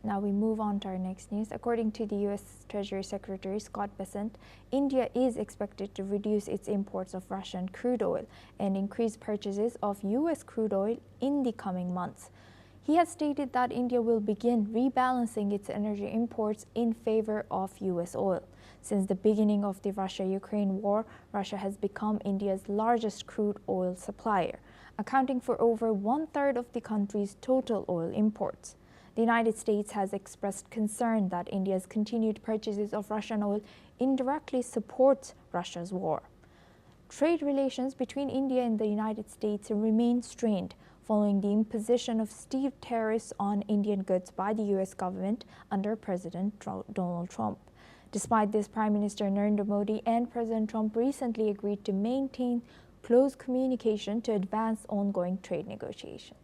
Now we move on to our next news. According to the U.S. Treasury Secretary Scott Bessent, India is expected to reduce its imports of Russian crude oil and increase purchases of U.S. crude oil in the coming months. He has stated that India will begin rebalancing its energy imports in favor of U.S. oil. Since the beginning of the Russia-Ukraine war, Russia has become India's largest crude oil supplier, accounting for over one-third of the country's total oil imports. The United States has expressed concern that India's continued purchases of Russian oil indirectly supports Russia's war. Trade relations between India and the United States remain strained following the imposition of steep tariffs on Indian goods by the U.S. government under President Donald Trump. Despite this, Prime Minister Narendra Modi and President Trump recently agreed to maintain close communication to advance ongoing trade negotiations.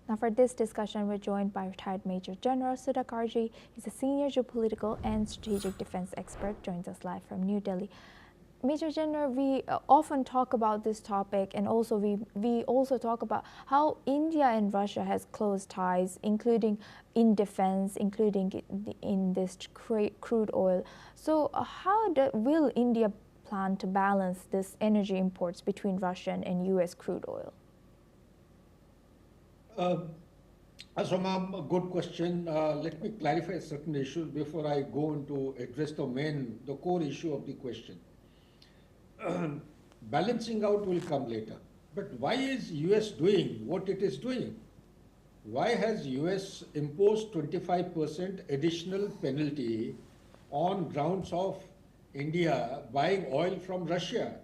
Now for this discussion, we're joined by retired Major General Sudha Karji. He's a senior geopolitical and strategic defense expert, joins us live from New Delhi. Major General, we often talk about this topic, and also we also talk about how India and Russia has close ties, including in defense, including in this crude oil. So how will India plan to balance this energy imports between Russian and U.S. crude oil? Asomam, a good question. Let me clarify certain issues before I go into address the core issue of the question. Balancing out will come later. But why is US doing what it is doing? Why has US imposed 25% additional penalty on grounds of India buying oil from Russia?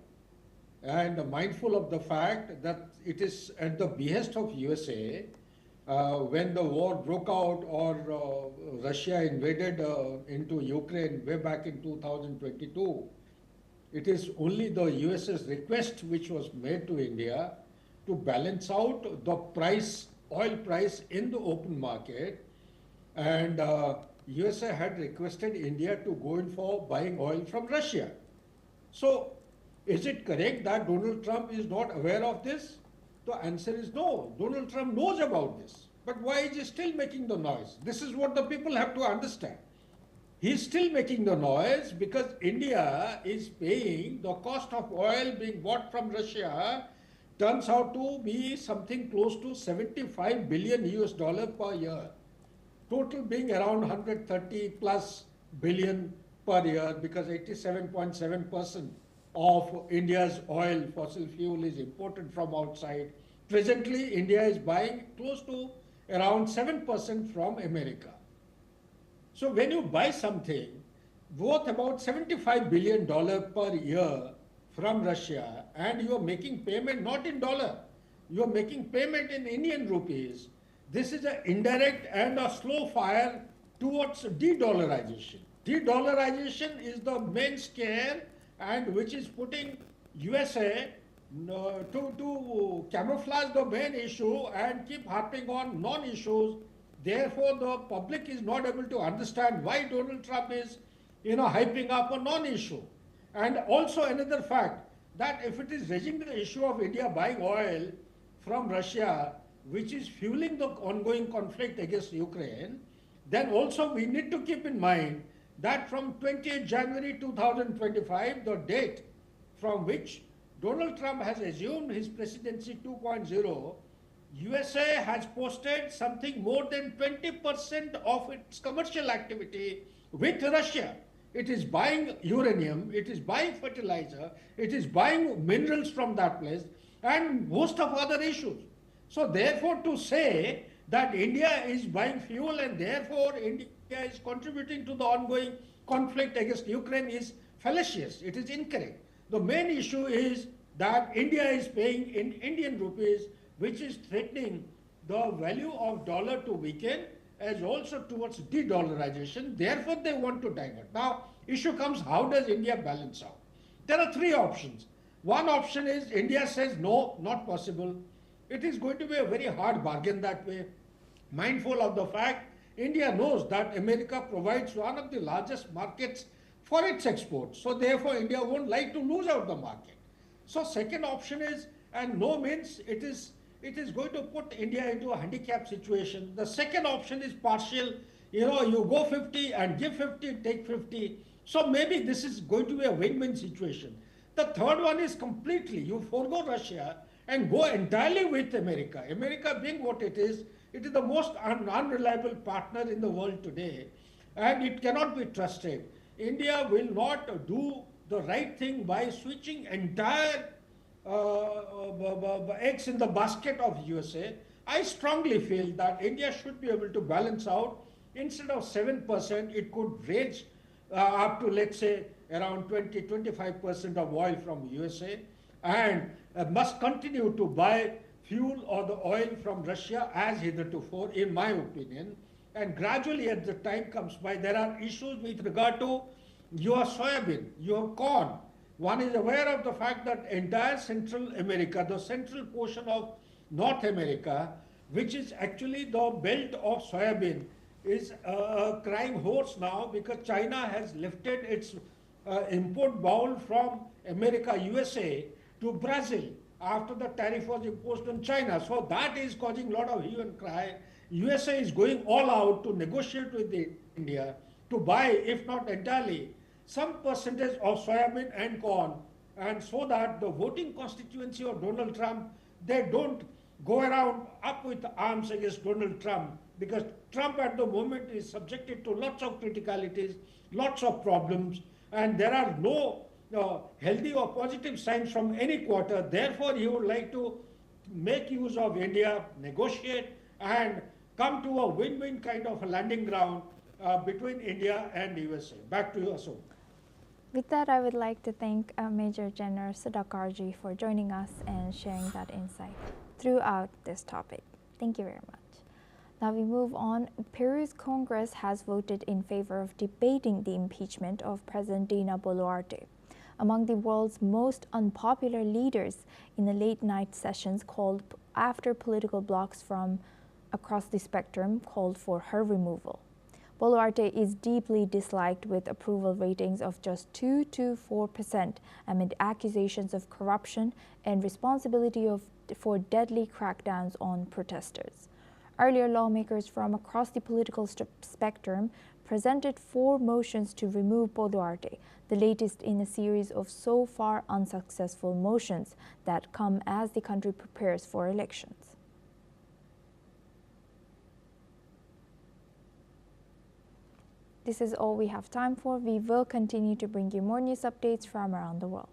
And mindful of the fact that it is at the behest of USA, when the war broke out or Russia invaded into Ukraine way back in 2022, it is only the US's request which was made to India to balance out the oil price in the open market, and USA had requested India to go in for buying oil from Russia. So, is it correct that Donald Trump is not aware of this? The answer is no. Donald Trump knows about this. But why is he still making the noise? This is what the people have to understand. He's still making the noise because India is paying the cost of oil being bought from Russia turns out to be something close to 75 billion US dollar per year. Total being around 130 plus billion per year, because 87.7% of India's oil, fossil fuel, is imported from outside. Presently, India is buying close to around 7% from America. So when you buy something worth about $75 billion per year from Russia, and you are making payment not in dollar, you are making payment in Indian rupees, this is an indirect and a slow fire towards de-dollarization. De-dollarization is the main scare, and which is putting USA to camouflage the main issue and keep harping on non-issues. Therefore, the public is not able to understand why Donald Trump is, hyping up a non-issue. And also another fact, that if it is raising the issue of India buying oil from Russia, which is fueling the ongoing conflict against Ukraine, then also we need to keep in mind that from 28 January 2025, the date from which Donald Trump has assumed his presidency 2.0, USA has posted something more than 20% of its commercial activity with Russia. It is buying uranium, it is buying fertilizer, it is buying minerals from that place, and most of other issues. So therefore, to say that India is buying fuel and therefore India is contributing to the ongoing conflict against Ukraine is fallacious. It is incorrect. The main issue is that India is paying in Indian rupees, which is threatening the value of dollar to weaken, as also towards de-dollarization. Therefore, they want to divert. Now, issue comes, how does India balance out? There are three options. One option is India says, no, not possible. It is going to be a very hard bargain that way. Mindful of the fact, India knows that America provides one of the largest markets for its exports. So therefore, India won't like to lose out the market. So second option is and no means it is going to put India into a handicapped situation. The second option is partial. You go 50 and give 50, take 50. So maybe this is going to be a win-win situation. The third one is completely, you forego Russia and go entirely with America. America being what it is the most unreliable partner in the world today, and it cannot be trusted. India will not do the right thing by switching entire eggs in the basket of USA. I strongly feel that India should be able to balance out. Instead of 7%, it could range up to, let's say, around 20-25% of oil from USA, and must continue to buy fuel or the oil from Russia as heretofore, in my opinion. And gradually, as the time comes by, there are issues with regard to your soybean, your corn. One is aware of the fact that entire Central America, the central portion of North America, which is actually the belt of soybean, is a crying horse now, because China has lifted its import bowl from America, USA, to Brazil after the tariff was imposed on China. So that is causing a lot of hue and cry. USA is going all out to negotiate with India to buy, if not entirely, some percentage of soybean and corn, and so that the voting constituency of Donald Trump, they don't go around up with arms against Donald Trump, because Trump at the moment is subjected to lots of criticalities, lots of problems, and there are no healthy or positive signs from any quarter. Therefore, he would like to make use of India, negotiate, and come to a win-win kind of a landing ground between India and USA. Back to you, Ashok. With that, I would like to thank Major General Sudhakarji for joining us and sharing that insight throughout this topic. Thank you very much. Now we move on. Peru's Congress has voted in favor of debating the impeachment of President Dina Boluarte. Among the world's most unpopular leaders in the late-night sessions called after political blocs from across the spectrum called for her removal. Boluarte is deeply disliked, with approval ratings of just 2 to 4% amid accusations of corruption and responsibility for deadly crackdowns on protesters. Earlier, lawmakers from across the political spectrum presented 4 motions to remove Boluarte, the latest in a series of so far unsuccessful motions that come as the country prepares for elections. This is all we have time for. We will continue to bring you more news updates from around the world.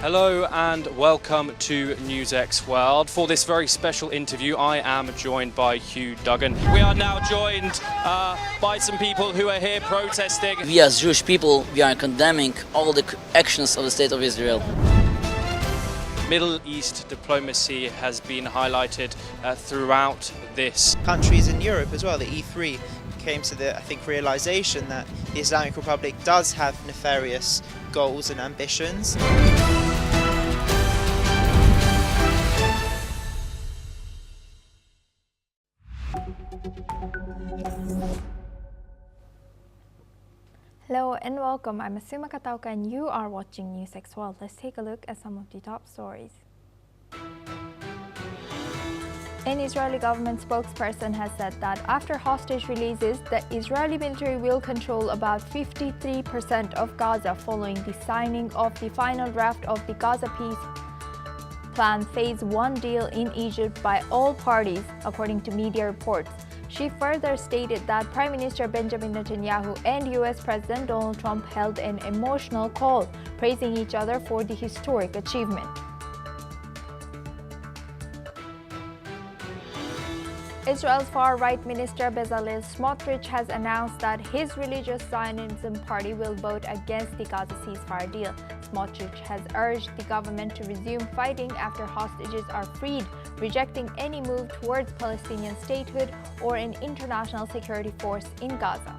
Hello and welcome to NewsX World. For this very special interview, I am joined by Hugh Duggan. We are now joined by some people who are here protesting. We as Jewish people, we are condemning all the actions of the State of Israel. Middle East diplomacy has been highlighted throughout this. Countries in Europe as well, the E3 came to the, realization that the Islamic Republic does have nefarious goals and ambitions. Hello and welcome. I'm Asuma Katauka and you are watching NewsX World. Let's take a look at some of the top stories. An Israeli government spokesperson has said that after hostage releases, the Israeli military will control about 53% of Gaza following the signing of the final draft of the Gaza Peace Plan Phase 1 deal in Egypt by all parties, according to media reports. She further stated that Prime Minister Benjamin Netanyahu and US President Donald Trump held an emotional call, praising each other for the historic achievement. Israel's far-right minister Bezalel Smotrich has announced that his religious Zionism party will vote against the Gaza ceasefire deal. Smotrich has urged the government to resume fighting after hostages are freed, rejecting any move towards Palestinian statehood or an international security force in Gaza.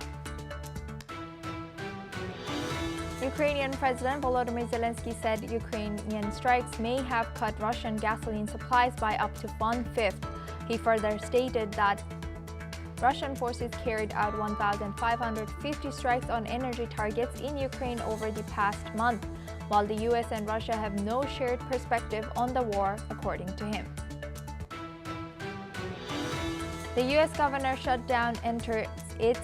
Ukrainian President Volodymyr Zelensky said Ukrainian strikes may have cut Russian gasoline supplies by up to 1/5. He further stated that Russian forces carried out 1,550 strikes on energy targets in Ukraine over the past month, while the US and Russia have no shared perspective on the war, according to him. The US governor shutdown enters its